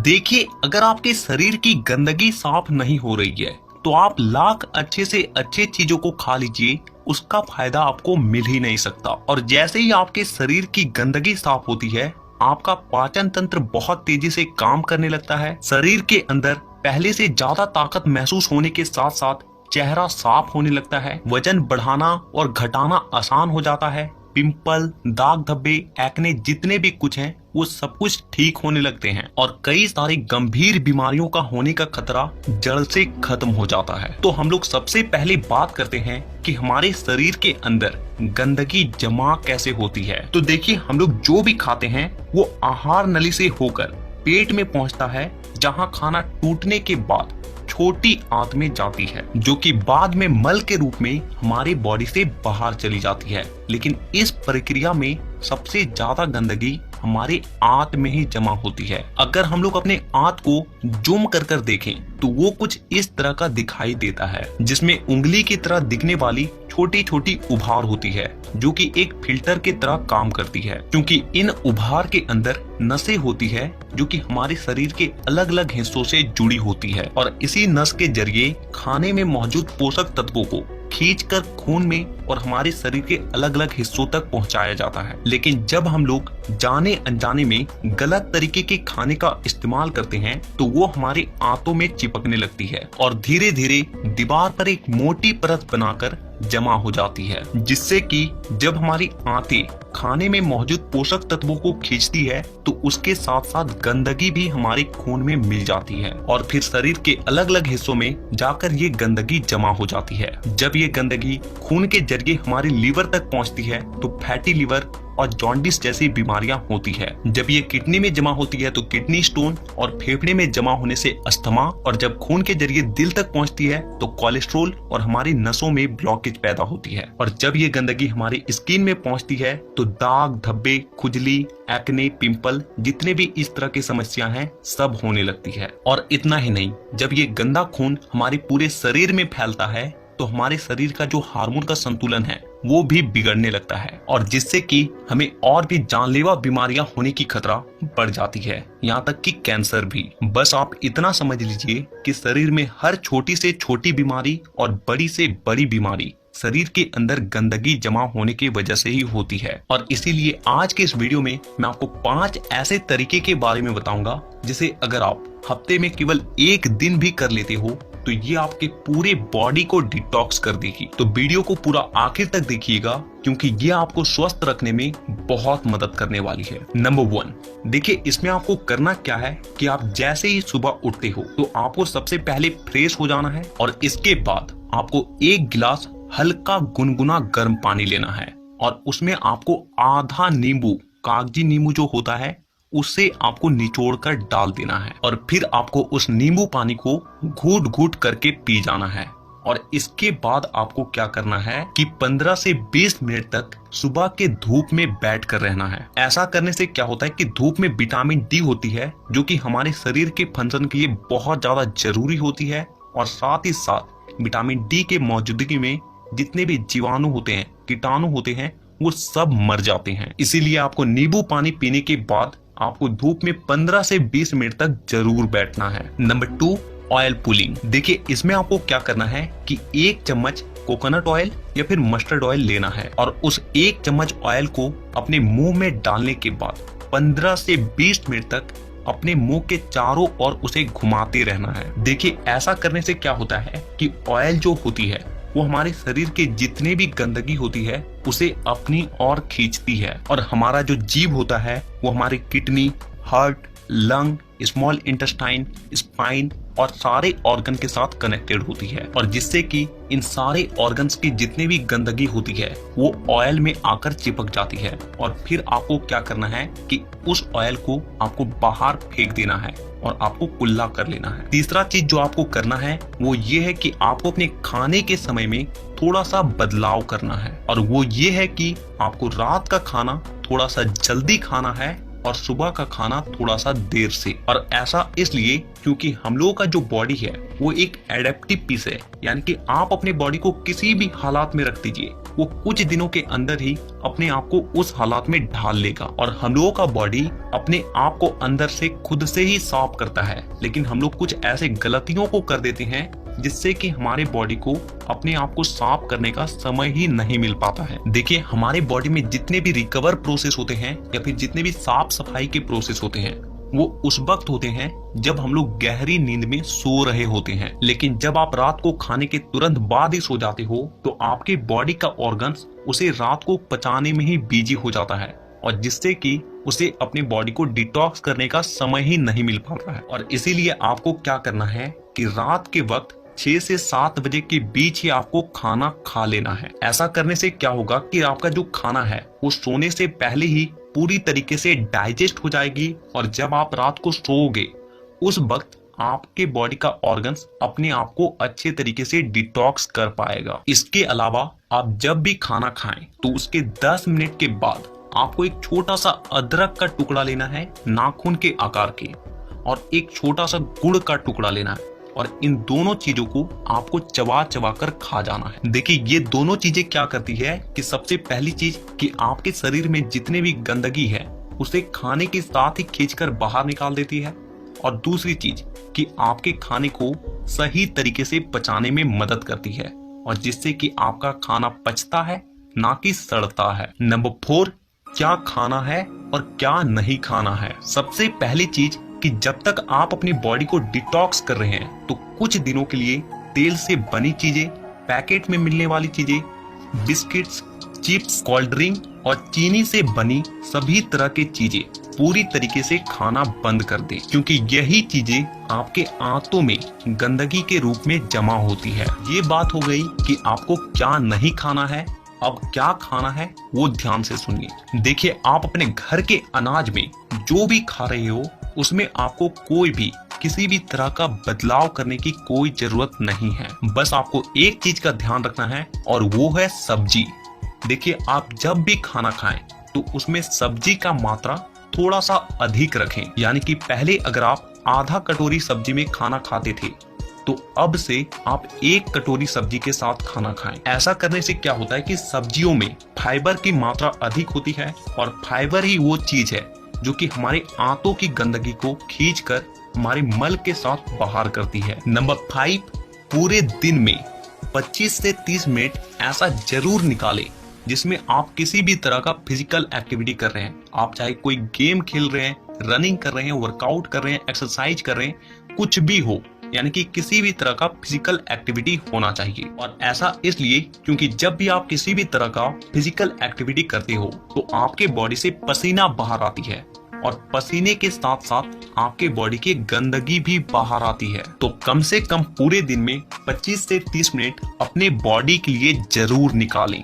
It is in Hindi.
देखिए, अगर आपके शरीर की गंदगी साफ नहीं हो रही है तो आप लाख अच्छे से अच्छे चीजों को खा लीजिए, उसका फायदा आपको मिल ही नहीं सकता। और जैसे ही आपके शरीर की गंदगी साफ होती है, आपका पाचन तंत्र बहुत तेजी से काम करने लगता है। शरीर के अंदर पहले से ज्यादा ताकत महसूस होने के साथ साथ चेहरा साफ होने लगता है। वजन बढ़ाना और घटाना आसान हो जाता है। पिंपल, दाग धब्बे, एक्ने जितने भी कुछ हैं वो सब कुछ ठीक होने लगते हैं और कई सारी गंभीर बीमारियों का होने का खतरा जड़ से खत्म हो जाता है। तो हम लोग सबसे पहले बात करते हैं कि हमारे शरीर के अंदर गंदगी जमा कैसे होती है। तो देखिए, हम लोग जो भी खाते हैं वो आहार नली से होकर पेट में पहुंचता है, जहां खाना टूटने के बाद छोटी आंत में जाती है, जो कि बाद में मल के रूप में हमारी बॉडी से बाहर चली जाती है। लेकिन इस प्रक्रिया में सबसे ज्यादा गंदगी हमारे आंत में ही जमा होती है। अगर हम लोग अपने आंत को जूम कर कर देखें तो वो कुछ इस तरह का दिखाई देता है, जिसमें उंगली की तरह दिखने वाली छोटी छोटी उभार होती है, जो कि एक फिल्टर की तरह काम करती है, क्योंकि इन उभार के अंदर नसें होती है जो कि हमारे शरीर के अलग अलग हिस्सों से जुड़ी होती है और इसी नस के जरिए खाने में मौजूद पोषक तत्वों को खींचकर खून में और हमारे शरीर के अलग अलग हिस्सों तक पहुंचाया जाता है। लेकिन जब हम लोग जाने अनजाने में गलत तरीके के खाने का इस्तेमाल करते हैं तो वो हमारे आंतों में चिपकने लगती है और धीरे धीरे दीवार पर एक मोटी परत बनाकर जमा हो जाती है, जिससे कि जब हमारी आंतें खाने में मौजूद पोषक तत्वों को खींचती है तो उसके साथ साथ गंदगी भी हमारे खून में मिल जाती है और फिर शरीर के अलग अलग हिस्सों में जाकर ये गंदगी जमा हो जाती है। जब ये गंदगी खून के जरिए हमारे लीवर तक पहुंचती है तो फैटी लीवर और जॉन्डिस जैसी बीमारियां होती है। जब ये किडनी में जमा होती है तो किडनी स्टोन और फेफड़े में जमा होने से अस्थमा, और जब खून के जरिए दिल तक पहुंचती है तो कोलेस्ट्रोल और हमारी नसों में ब्लॉकेज पैदा होती है। और जब ये गंदगी हमारी स्किन में पहुंचती है तो दाग धब्बे, खुजली, एक्ने, पिंपल जितने भी इस तरह की समस्या हैं सब होने लगती है। और इतना ही नहीं, जब ये गंदा खून हमारे पूरे शरीर में फैलता है तो हमारे शरीर का जो हार्मोन का संतुलन है वो भी बिगड़ने लगता है और जिससे कि हमें और भी जानलेवा बीमारियां होने की खतरा बढ़ जाती है, यहाँ तक कि कैंसर भी। बस आप इतना समझ लीजिए कि शरीर में हर छोटी से छोटी बीमारी और बड़ी से बड़ी बीमारी शरीर के अंदर गंदगी जमा होने की वजह से ही होती है। और इसीलिए आज के इस वीडियो में मैं आपको 5 ऐसे तरीके के बारे में बताऊंगा जिसे अगर आप हफ्ते में केवल एक दिन भी कर लेते हो तो ये आपके पूरे बॉडी को डिटॉक्स कर देगी। तो वीडियो को पूरा आखिर तक देखिएगा क्योंकि ये आपको स्वस्थ रखने में बहुत मदद करने वाली है। नंबर 1, देखिए इसमें आपको करना क्या है कि आप जैसे ही सुबह उठते हो तो आपको सबसे पहले फ्रेश हो जाना है और इसके बाद आपको 1 गिलास हल्का गुनगुना गर्म पानी लेना है और उसमें आपको आधा नींबू, कागजी नींबू जो होता है, उससे आपको निचोड़कर डाल देना है और फिर आपको उस नींबू पानी को घूट घूट करके पी जाना है। और इसके बाद आपको क्या करना है कि 15 से 20 मिनट तक सुबह के धूप में बैठ कर रहना है। ऐसा करने से क्या होता है कि धूप में विटामिन डी होती है जो कि हमारे शरीर के फंक्शन के लिए बहुत ज्यादा जरूरी होती है और साथ ही साथ विटामिन डी के मौजूदगी में जितने भी जीवाणु होते हैं, कीटाणु होते हैं, वो सब मर जाते हैं। इसीलिए आपको नींबू पानी पीने के बाद आपको धूप में 15 से 20 मिनट तक जरूर बैठना है। Number 2, oil pulling. देखिए इसमें आपको क्या करना है कि 1 चम्मच कोकोनट ऑयल या फिर मस्टर्ड ऑयल लेना है और उस 1 चम्मच ऑयल को अपने मुंह में डालने के बाद 15 से 20 मिनट तक अपने मुंह के चारों ओर उसे घुमाते रहना है। देखिए ऐसा करने से क्या होता है कि ऑयल जो होती है वो हमारे शरीर के जितने भी गंदगी होती है उसे अपनी ओर खींचती है और हमारा जो जीभ होता है वो हमारे kidney, heart, lung, small intestine, spine और सारे ऑर्गन के साथ कनेक्टेड होती है और जिससे कि इन सारे ऑर्गन्स की जितने भी गंदगी होती है वो ऑयल में आकर चिपक जाती है और फिर आपको क्या करना है कि उस ऑयल को आपको बाहर फेंक देना है और आपको कुल्ला कर लेना है। तीसरा चीज जो आपको करना है वो ये है कि आपको अपने खाने के समय में थोड़ा सा बदलाव करना है और वो ये है कि आपको रात का खाना थोड़ा सा जल्दी खाना है और सुबह का खाना थोड़ा सा देर से। और ऐसा इसलिए क्योंकि हम लोगों का जो बॉडी है वो एक एडेप्टिव पीस है, यानी कि आप अपने बॉडी को किसी भी हालात में रख दीजिए, वो कुछ दिनों के अंदर ही अपने आप को उस हालात में ढाल लेगा। और हम लोगों का बॉडी अपने आप को अंदर से खुद से ही साफ करता है, लेकिन हम लोग कुछ ऐसे गलतियों को कर देते हैं जिससे कि हमारे बॉडी को अपने आप को साफ करने का समय ही नहीं मिल पाता है। देखिए, हमारे बॉडी में जितने भी रिकवर प्रोसेस होते हैं या फिर जितने भी साफ सफाई के प्रोसेस होते हैं, वो उस वक्त होते हैं जब हम लोग गहरी नींद में सो रहे होते हैं। लेकिन जब आप रात को खाने के तुरंत बाद ही सो जाते हो तो आपके बॉडी का ऑर्गन्स उसे रात को पचाने में ही बिजी हो जाता है, और जिससे कि उसे अपने बॉडी को डिटॉक्स करने का समय ही नहीं मिल पाता है। और इसीलिए आपको क्या करना है कि रात के वक्त 6 से 7 बजे के बीच ही आपको खाना खा लेना है। ऐसा करने से क्या होगा कि आपका जो खाना है वो सोने से पहले ही पूरी तरीके से डाइजेस्ट हो जाएगी, और जब आप रात को सोओगे उस वक्त आपके बॉडी का ऑर्गन्स अपने आप को अच्छे तरीके से डिटॉक्स कर पाएगा। इसके अलावा आप जब भी खाना खाएं तो उसके 10 मिनट के बाद आपको एक छोटा सा अदरक का टुकड़ा लेना है, नाखून के आकार के, और एक छोटा सा गुड़ का टुकड़ा लेना है, और इन दोनों चीजों को आपको चबा चबा कर खा जाना है। देखिए, ये दोनों चीजें क्या करती है कि सबसे पहली चीज कि आपके शरीर में जितने भी गंदगी है उसे खाने के साथ ही खींचकर बाहर निकाल देती है, और दूसरी चीज कि आपके खाने को सही तरीके से पचाने में मदद करती है, और जिससे कि आपका खाना पचता है ना कि सड़ता है। नंबर 4, क्या खाना है और क्या नहीं खाना है। सबसे पहली चीज कि जब तक आप अपनी बॉडी को डिटॉक्स कर रहे हैं तो कुछ दिनों के लिए तेल से बनी चीजें, पैकेट में मिलने वाली चीजें, बिस्किट्स, चिप्स, कोल्ड ड्रिंक और चीनी से बनी सभी तरह की चीजें पूरी तरीके से खाना बंद कर दें, क्योंकि यही चीजें आपके आंतों में गंदगी के रूप में जमा होती है। ये बात हो गई कि आपको क्या नहीं खाना है। अब क्या खाना है वो ध्यान से सुनिए। देखिए, आप अपने घर के अनाज में जो भी खा रहे हो उसमें आपको कोई भी किसी भी तरह का बदलाव करने की कोई जरूरत नहीं है। बस आपको एक चीज का ध्यान रखना है, और वो है सब्जी। देखिए, आप जब भी खाना खाएं तो उसमें सब्जी का मात्रा थोड़ा सा अधिक रखें। यानी कि पहले अगर आप आधा कटोरी सब्जी में खाना खाते थे तो अब से आप 1 कटोरी सब्जी के साथ खाना खाएं। ऐसा करने से क्या होता है कि सब्जियों में फाइबर की मात्रा अधिक होती है, और फाइबर ही वो चीज है जो कि हमारे आंतों की गंदगी को खींचकर हमारे मल के साथ बाहर करती है। नंबर 5, पूरे दिन में 25 से 30 मिनट ऐसा जरूर निकालें जिसमें आप किसी भी तरह का फिजिकल एक्टिविटी कर रहे हैं। आप चाहे कोई गेम खेल रहे हैं, रनिंग कर रहे हैं, वर्कआउट कर रहे हैं, एक्सरसाइज कर रहे हैं, कुछ भी हो, यानी कि किसी भी तरह का फिजिकल एक्टिविटी होना चाहिए। और ऐसा इसलिए क्योंकि जब भी आप किसी भी तरह का फिजिकल एक्टिविटी करते हो तो आपके बॉडी से पसीना बाहर आती है, और पसीने के साथ साथ आपके बॉडी की गंदगी भी बाहर आती है। तो कम से कम पूरे दिन में 25 से 30 मिनट अपने बॉडी के लिए जरूर निकालें।